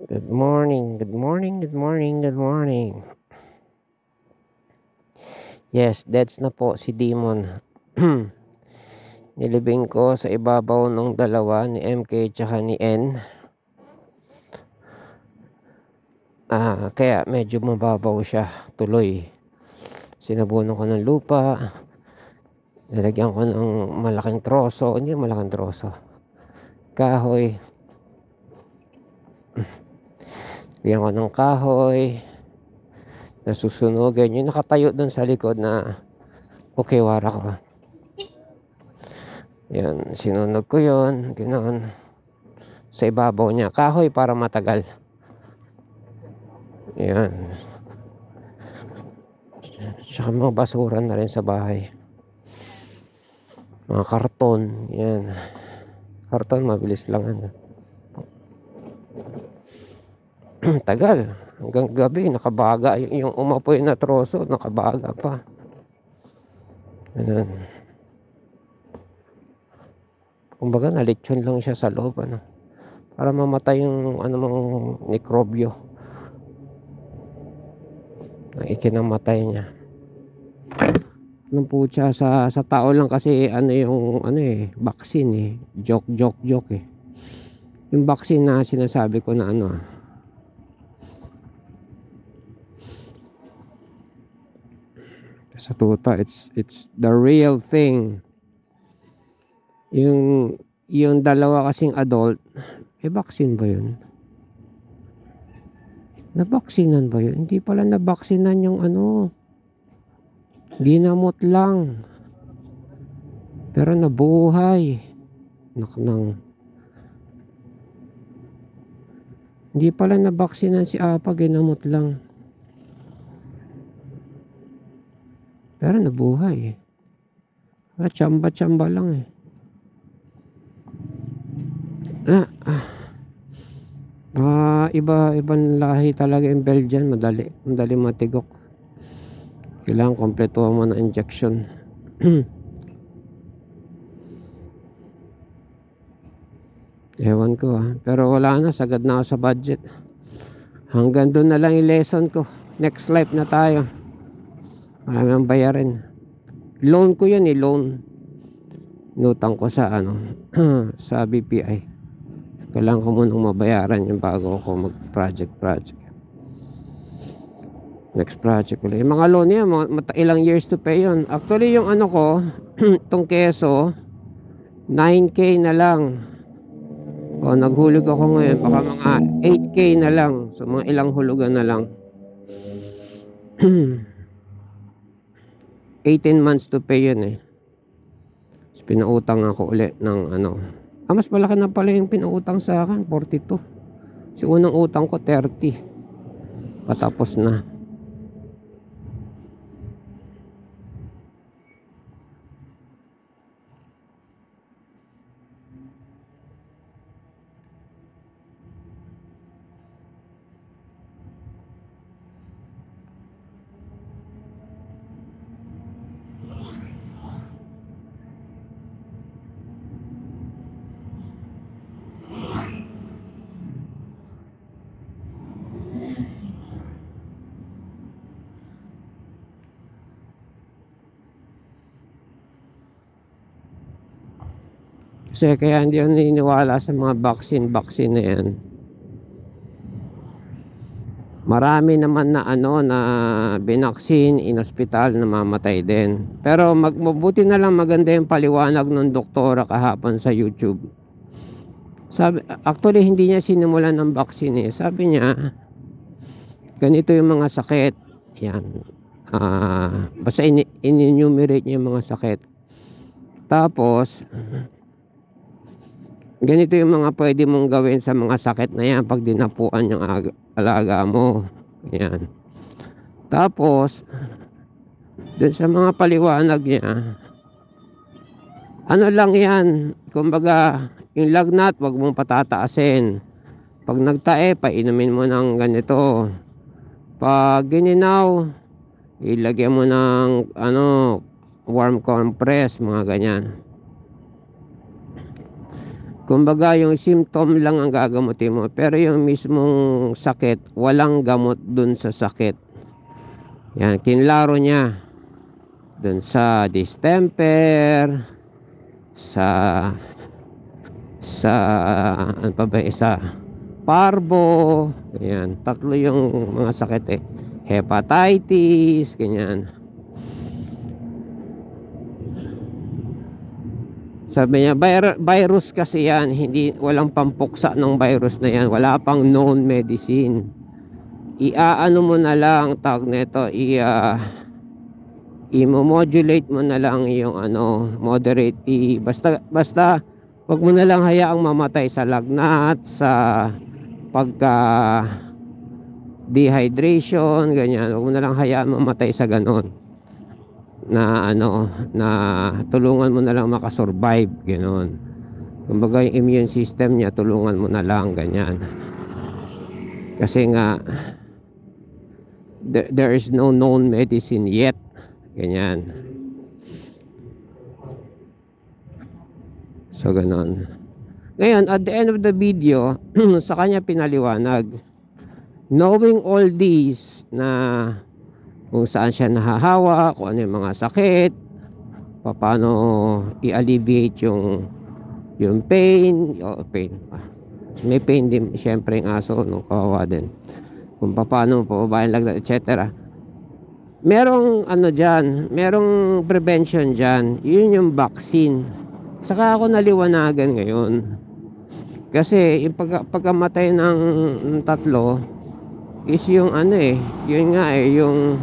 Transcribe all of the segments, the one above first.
Good morning, good morning, good morning, good morning. Yes, that's na po si Demon. Nilibing ko sa ibabaw ng dalawa ni MK tsaka ni N. Kaya medyo mababaw siya tuloy. Sinabunan ko ng lupa. Nilagyan ko ng malaking troso. Hindi malaking troso. Kahoy. Lagyan ko ng kahoy. Nasusunugan. Yung nakatayo dun sa likod na ukiwara ko. Yan, sinunog ko yun. Ganoon. Sa ibabaw niya. Kahoy para matagal. Yan. Tsaka mga basura na rin sa bahay. Mga karton. Yan. Karton, mabilis lang. Tagal. Hanggang gabi, nakabaga. Yung umapoy na troso, nakabaga pa. Ganun. Kumbaga, nalitsyon lang siya sa loob. Para mamatay yung mong mikrobyo na ikinamatay niya. Nung putya sa tao lang kasi yung vaccine joke yung vaccine na sinasabi ko na sa tuta, it's the real thing. Yung dalawa kasing adult, vaccine ba yun? Nabaksinan ba yun? Hindi pala nabaksinan yung ginamot lang. Pero nabuhay. Naknang. Hindi pala nabaksinan si Apa, ginamot lang. Pero nabuhay. Tsamba-tsamba lang ibang lahi talaga yung Belgian. Madali matigok. Kailangan kompleto mo na injection. Ewan ko pero wala na, sagad na ako sa budget. Hanggang doon na lang yung lesson ko. Next life na tayo. Marami ang bayarin. Loan ko yun loan. Nutang ko sa sa BPI. Kailangan ko munang mabayaran yung bago ako mag project. Next project ulit. Yung mga loan yan, ilang years to pay yun. Actually yung ko tong keso 9K na lang. Naghulog ako ngayon, baka mga 8K na lang. So mga ilang hulugan na lang. 18 months to pay yun So, pinautang ako ulit ng mas malaki na pala yung pinautang sa akin, 42. Si unang utang ko 30. Patapos na. Kasi kaya hindi ako naniniwala sa mga vaccine na yan. Marami naman na na binaksin in hospital na mamatay din. Pero mabuti na lang, maganda yung paliwanag ng doktora kahapon sa YouTube. Sabi, actually hindi niya sinimulan ng vaccine Sabi niya, ganito yung mga sakit. Yan. Basta in-enumerate niya yung mga sakit. Tapos ganito yung mga pwede mong gawin sa mga sakit na yan pag dinapuan yung alaga mo. Yan. Tapos dun sa mga paliwanag niya, lang yan, kumbaga yung lagnat wag mong patataasin. Pag nagtae, painumin mo ng ganito. Pag gininaw, ilagyan mo ng warm compress, mga ganyan. Kumbaga yung symptom lang ang gagamutin mo, pero yung mismong sakit, walang gamot dun sa sakit. Yan, kinlaro niya dun sa distemper, sa ano pa ba isa, parvo, ganyan. Tatlo yung mga sakit eh. Hepatitis, ganyan. Sabi niya, virus kasi yan, hindi, walang pampuksa ng virus na yan, wala pang known medicine. Iaano mo na lang, tawag nito, i-modulate mo na lang yung ano, moderate, basta wag mo na lang hayaang mamatay sa lagnat, sa pagka dehydration, ganyan. Wag mo na lang hayaan mamatay sa ganon, na ano, na tulungan mo na lang makasurvive, gano'n. Kumbaga yung immune system niya, tulungan mo na lang, ganyan. Kasi nga there is no known medicine yet, ganyan. So gano'n. Ngayon, at the end of the video, sa kanya pinaliwanag, knowing all these, na kung saan siya nahahawa, kung ano yung mga sakit, paano i-alleviate yung pain, may pain din syempre yung aso, no, kawawa din, kung paano pababayan lagnat, etc. Merong ano dyan, merong prevention dyan, yun yung vaccine. Saka ako naliwanagan ngayon, kasi yung pagkamatay ng tatlo is yung ano eh, yun nga eh, yung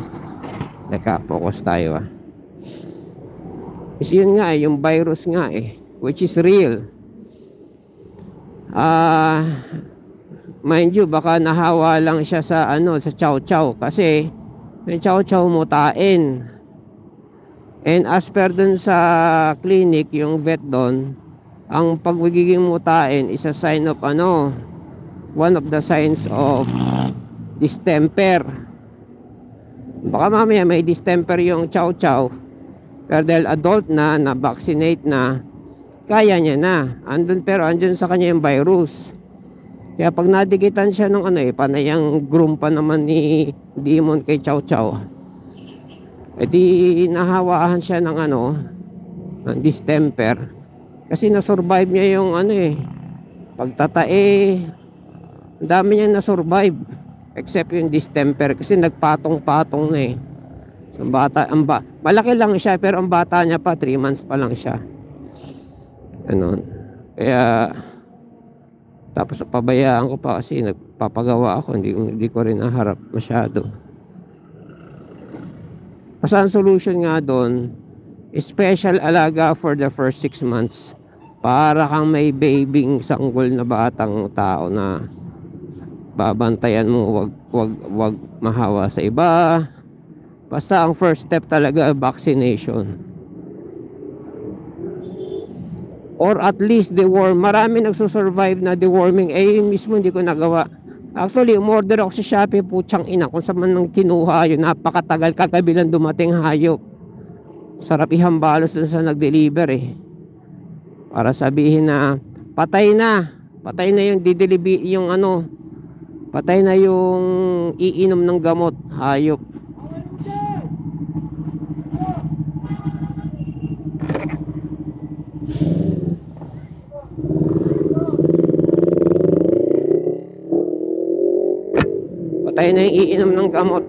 focus tayo is yun nga eh, yung virus nga eh, which is real. Mind you, baka nahawa lang siya sa ano, sa chow chow, kasi may chow chow mutain. And as per dun sa clinic, yung vet doon, ang pagiging mutain is a sign of ano, one of the signs of distemper. Baka mamaya may distemper yung chow chow, pero dahil adult na vaccinate na, kaya niya na, pero andun sa kanya yung virus. Kaya pag nadikitan siya ng ano eh, panayang groom pa naman ni Demon kay chow chow, edi nahawaan siya ng ano, ng distemper, kasi na-survive niya yung ano eh, pagtatae, ang dami niya na-survive, except yung distemper, kasi nagpatong-patong na eh. So, malaki lang siya, pero ang bata niya pa 3 months pa lang siya, ano. Kaya tapos pabayaan ko pa, kasi nagpapagawa ako, hindi ko rin naharap masyado. Ang solution nga doon, special alaga for the first 6 months, para kang may babying sanggol na batang tao na babantayan mo, wag mahawa sa iba. Basta ang first step talaga, vaccination, or at least deworm. Marami nagsusurvive na deworming, eh yun mismo hindi ko nagawa. Actually, umorder ako sa Shopee, putsang ina, kung saan man nang kinuha yun, napakatagal, kagabilang dumating hayop. Sarap ihambalos dun sa nag-deliver eh, para sabihin na patay na yung yung ano, patay na yung iinom ng gamot, hayop. Patay na yung iinom ng gamot.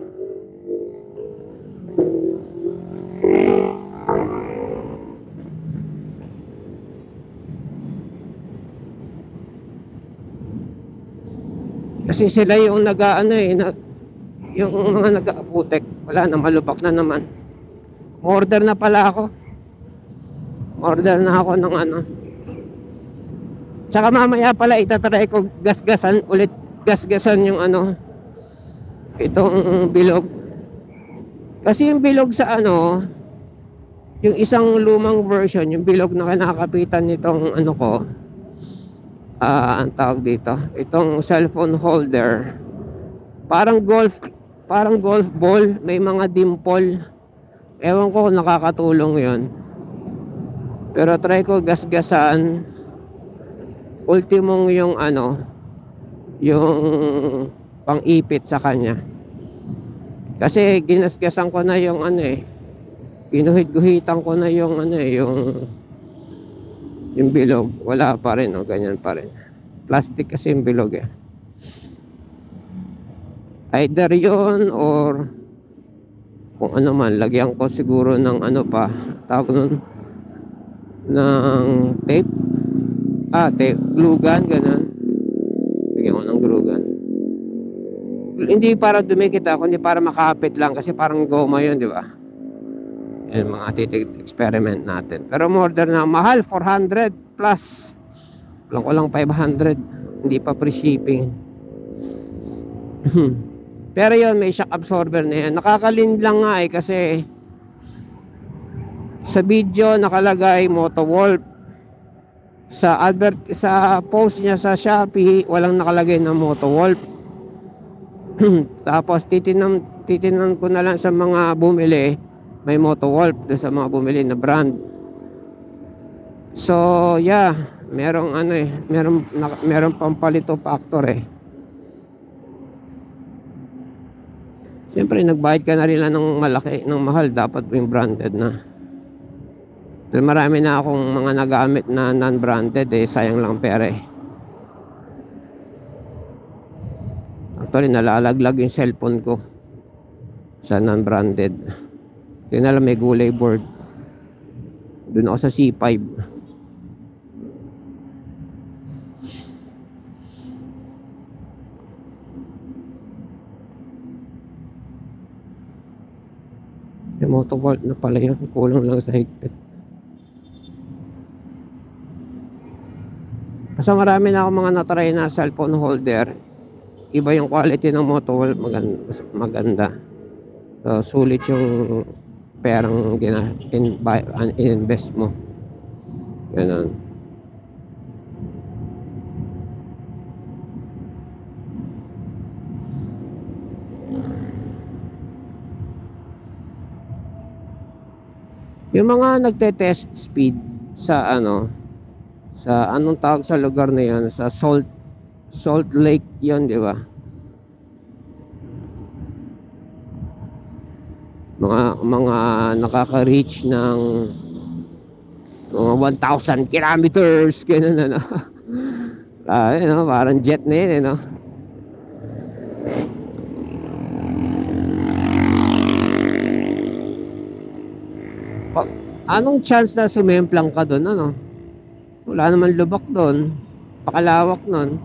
Kasi sila yung nag-ano eh, yung mga nag-aaputek. Wala na, malubak na naman. Order na pala ako. Order na ako ng ano. Tsaka mamaya pala itatry ko gasgasan ulit. Gasgasan yung ano, itong bilog. Kasi yung bilog sa ano, yung isang lumang version, yung bilog na kinakapitan nitong ano ko, ang tawag dito, itong cellphone holder, parang golf ball, may mga dimple. Ewan ko kung nakakatulong yon, pero try ko gasgasan ultimong yung ano, yung pang-ipit sa kanya. Kasi ginasgasan ko na yung ano eh, ginuhit-guhitan ko na yung ano eh, yung bilog. Wala pa rin, oh, ganyan pa rin. Plastic kasi yung bilog eh. Either yon or kung ano man, lagyan ko siguro ng ano pa, tawag nun, ng tape. Tape, glue gun, ganun. Lagyan ko ng glue gun. Hindi para dumikit kundi para makapit lang kasi parang goma yun, di ba? Yan mga experiment natin. Pero order na mahal, 400 plus. Lang ko lang 500. Hindi pa free shipping. Pero yun, may shock absorber na yan. Nakakalin lang nga eh kasi sa video nakalagay Motowolf. Sa post niya sa Shopee, walang nakalagay na Motowolf. Tapos titinan ko na lang sa mga bumili, may Motowolf doon sa mga bumili na brand. So yeah, merong ano eh, merong pampalito factor eh. Siyempre nagbayad ka na rin lang ng malaki, ng mahal, dapat yung branded na. So, marami na akong mga nagamit na non-branded eh, sayang lang pera eh. Actually nalalaglag yung cellphone ko sa non-branded. Yun na lang, may gulay board. Doon ako sa C5. Yung Motowolf na pala yun, kulang lang sa higpit. Kasi marami na ako mga natry na cellphone holder. Iba yung quality ng Motowolf, maganda. So, sulit yung perang in-invest mo. Ganun. Yung mga nagte-test speed sa ano, sa anong tawag sa lugar na yan, sa Salt Lake yon, di ba? Mga nakaka-reach ng mga 1,000 kilometers, ganun ano. No, parang jet na yun, no? Anong chance na sumemplang ka doon, ano? Wala naman lubak doon, pakalawak nun.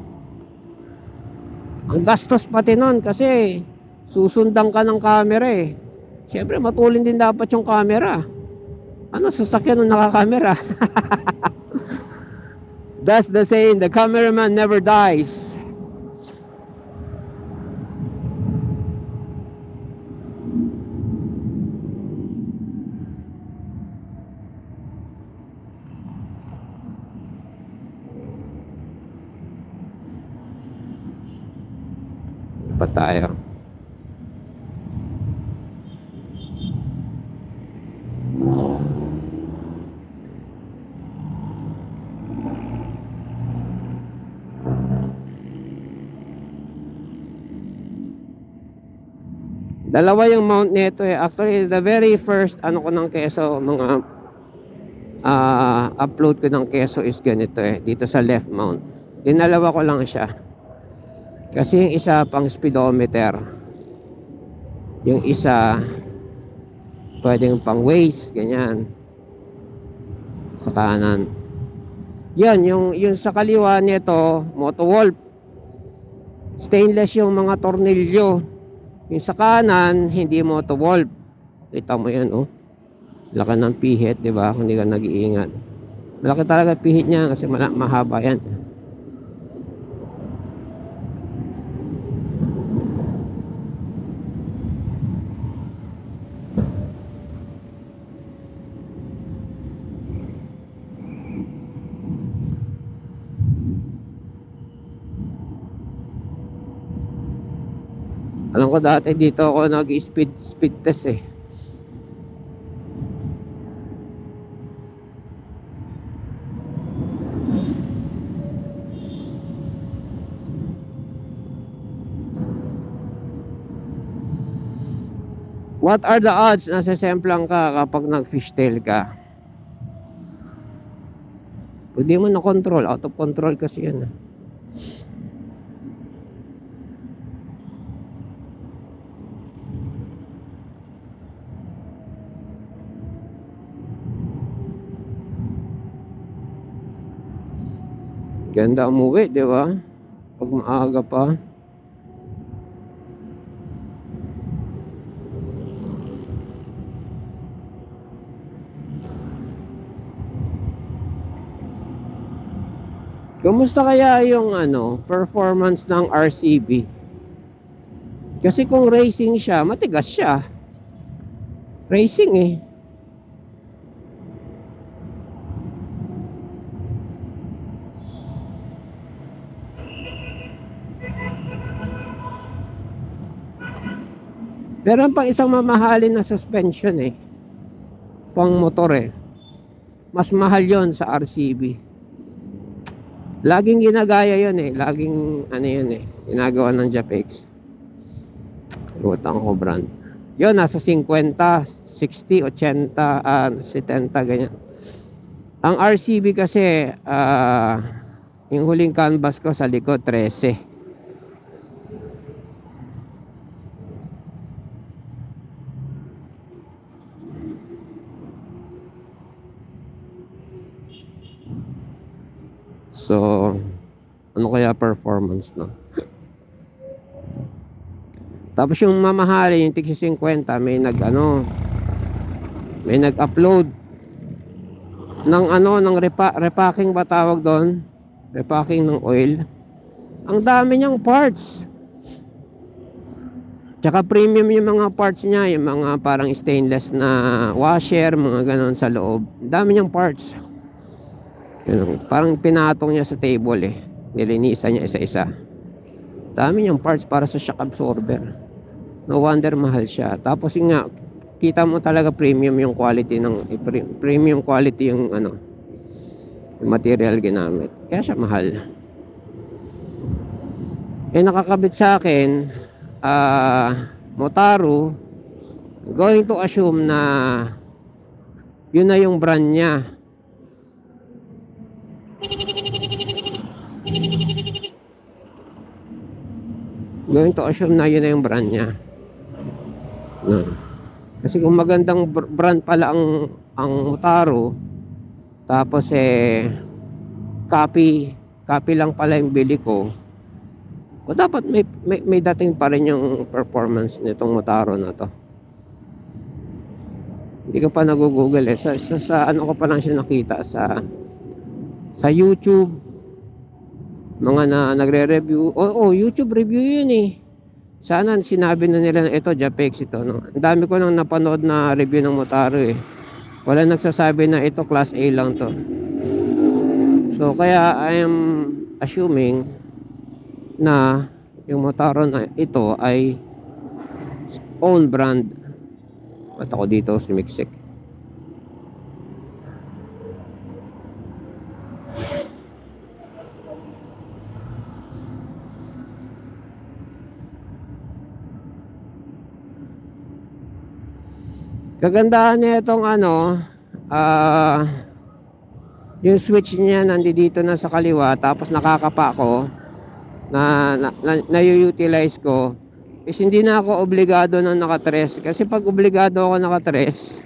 Ang gastos pati nun kasi susundan ka ng camera eh. Siyempre matulin din dapat yung camera. Ano, sasakyan ng nakakamera? That's the saying, the cameraman never dies. Pa tayo. Dalawa yung mount nito eh. Actually, the very first ano ko ng keso, mga upload ko ng keso is ganito eh. Dito sa left mount. Dinalawa ko lang siya. Kasi yung isa pang speedometer. Yung isa pwedeng pang waist, ganyan. Sa kanan. Yan, yung sa kaliwa nito, Motowolf. Stainless yung mga tornilyo. Yung sa kanan, hindi Motowolf. Kita mo yan, oh. Laki ng pihit, di ba? Kung hindi ka nag-iingat. Malaki talaga pihit niya kasi mahaba yan. Alam ko dati dito ako nag-speed test eh. What are the odds na sasemplang ka kapag nag-fishtail ka? Hindi mo na control, out of control kasi yan. Ganda umuwi, di ba? Pag maaga pa. Kumusta kaya yung performance ng RCB? Kasi kung racing siya, matigas siya. Racing eh. Meron pang isang mamahalin na suspension eh. Pang motor eh. Mas mahal yon sa RCB. Laging ginagaya yun eh. Laging yun eh. Ginagawa ng Japex. Lutang ko brand. Yun, nasa 50, 60, 80, 70, ganyan. Ang RCB kasi, yung huling canvas ko sa likod, 13. So, ano kaya performance, no? Tapos yung mamahali, yung tig 50, may nag-upload ng ng repacking ba tawag doon? Repacking ng oil. Ang dami niyang parts. Tsaka premium yung mga parts niya, yung mga parang stainless na washer, mga ganon sa loob. Ang dami niyang parts. Parang pinatong niya sa table eh. Nilinisan niya isa-isa. Dami niyang parts para sa shock absorber. No wonder mahal siya. Tapos yun nga, kita mo talaga premium yung quality premium quality yung yung material ginamit. Kaya siya mahal. Nakakabit sa akin Motaro, going to assume na yun na yung brand niya. Going to assume na yun na yung brand niya. Kasi kung magandang brand pala ang Motaro, tapos copy lang pala yung bili ko, o dapat may dating pa rin yung performance nitong Motaro na to. Hindi ko pa nag-google eh. Sa ko pa lang siya nakita sa YouTube. Mga nagre-review. YouTube review yun eh. Sana sinabi na nila na ito, Japex ito. No? Ang dami ko nang napanood na review ng Motaro eh. Wala nagsasabi na ito class A lang to. So kaya I am assuming na yung Motaro na ito ay own brand. At ako dito sumiksik. Kagandahan niya itong yung switch niya nandito na sa kaliwa, tapos nakakapa ko na-utilize ko is hindi na ako obligado na nakatres. Kasi pag obligado ako nakatres,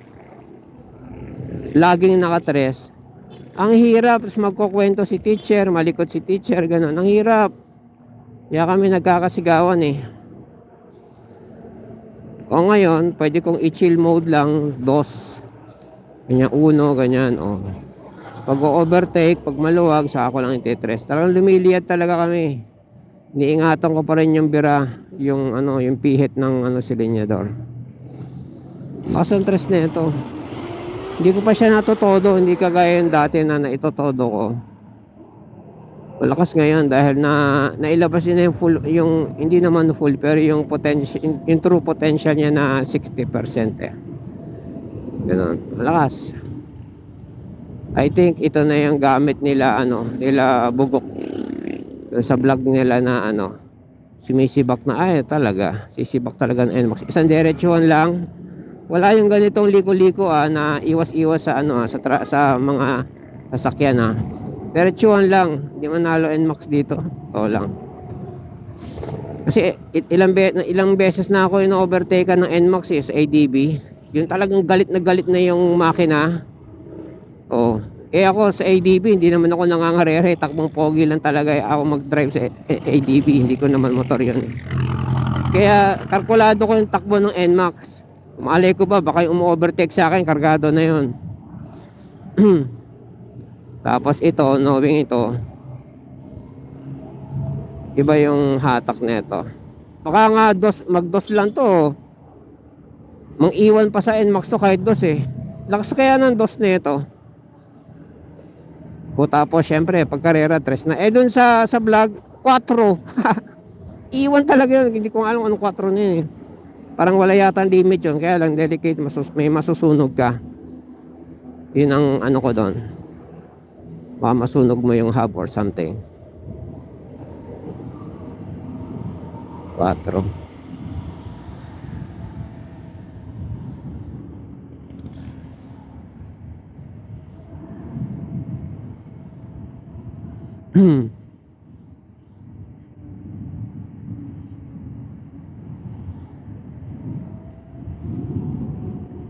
laging nakatres, ang hirap. Tapos magkukwento si teacher, malikot si teacher, gano'n. Ang hirap. Kaya kami nagkakasigawan eh. O ngayon, pwede kong i-chill mode lang, 2. Ganyan, 1, ganyan, Pag overtake, pag maluwag, saka ko lang ititres. Talagang lumiliyad talaga kami. Niingatan ko pa rin yung bira, yung pihit ng silinyador. Lakas na ito. Hindi ko pa siya natutodo, hindi kagaya yung dati na naitotodo ko. Malakas ngayon dahil nailabas niya yung full, yung hindi naman full, pero yung potential, yung true potential niya na 60% eh. Ganun, malakas. I think ito na yung gamit nila nila Bugok sa vlog nila na sumisibak na talaga, sisibak talaga ng NMAX. Isang diretsuhan lang, Wala yung ganitong liko-liko na iwas-iwas sa ano sa mga sasakyan Pero tsuhan lang, hindi manalo NMAX dito. Oo lang. Kasi ilang beses na ako in-overtake ng NMAX sa ADB. Yung talagang galit na yung makina. Oh. Ako sa ADB, hindi naman ako nangangarere. Takbong pogi lang talaga ako mag-drive sa ADB. Hindi ko naman motor yun. Kaya kalkulado ko yung takbo ng NMAX. Malay ko ba, baka yung umu-overtake sa akin, kargado na yun. Tapos ito, knowing ito, iba yung hatak nito. Baka nga mag-dos lang to. Mang-iwan pa sa NMAX to kahit dos Lakas kaya ng dos nito. Tapos syempre, pag karera, tres na. Dun sa vlog, 4. Iwan talaga yun. Hindi ko alam anong 4 na yun Parang wala yata limit yun. Kaya lang, delicate, may masusunog ka. Yun ang ano ko doon. Baka masunog mo yung hub or something. 4.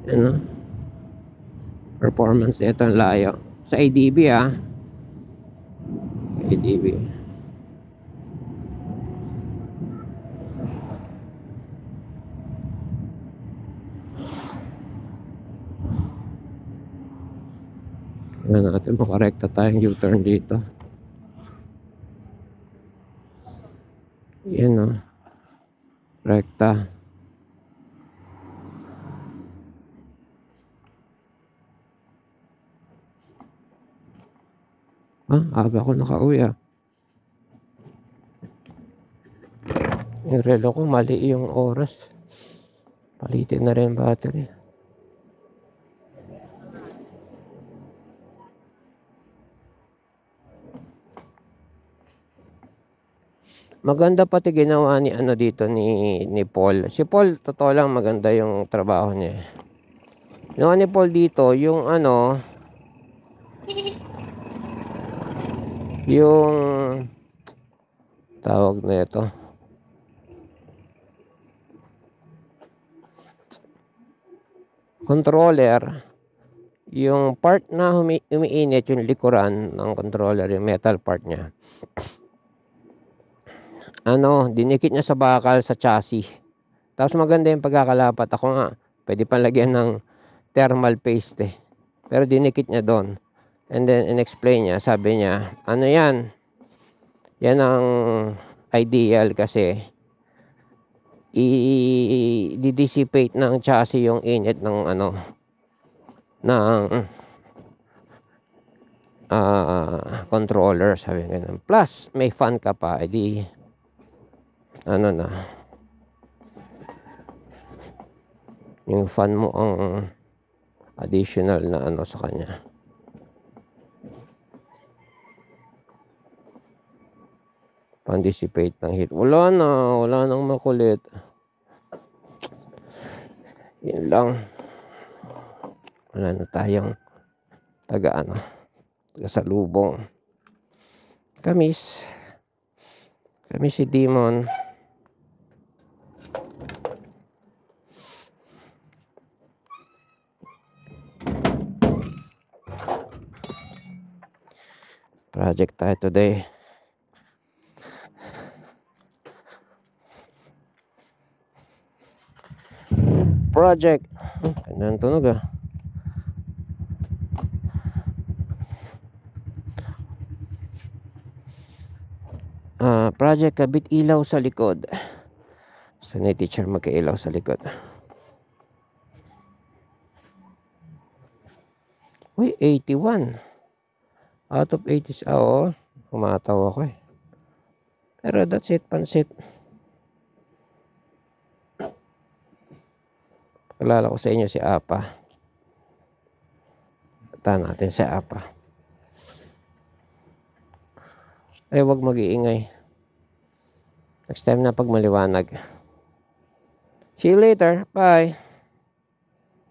Ano? Performance ito ang layo. Sa ADB ADB. Tingnan natin makarekta tayong U-turn dito. Yan rekta. Aga ko nakauwi Yung relo ko mali yung oras. Palitin na rin battery. Maganda pati ginawa ni dito ni Paul. Si Paul, totoo lang maganda yung trabaho niya. Ginawa ni Paul dito yung yung tawag na ito. Controller, yung part na umiinit yung likuran ng controller, yung metal part niya. Dinikit niya sa bakal sa chassis. Tapos maganda yung pagkakalapat. Ako nga, pwede pa lagyan ng thermal paste Pero dinikit niya doon. And then in-explain niya, sabi niya, yan? Yan ang ideal kasi i-dissipate ng chassis yung init ng ng controller, sabi ganun. Plus may fan ka pa, edi yung fan mo ang additional na sa kanya. Pang-dissipate ng heat. Wala nang makulit. Yun lang. Wala na tayong taga salubong. Kami si Demon. Project tayo today. Project. Ganda ng tunog project kabit ilaw sa likod. So ni teacher magkailaw sa likod. Uy, 81. Out of 80s. Humataw ako Pero that's it, pansit. Pakilala ko sa inyo si Apa. Punta natin si Apa. Wag mag-iingay. Next time na pag maliwanag. See you later. Bye.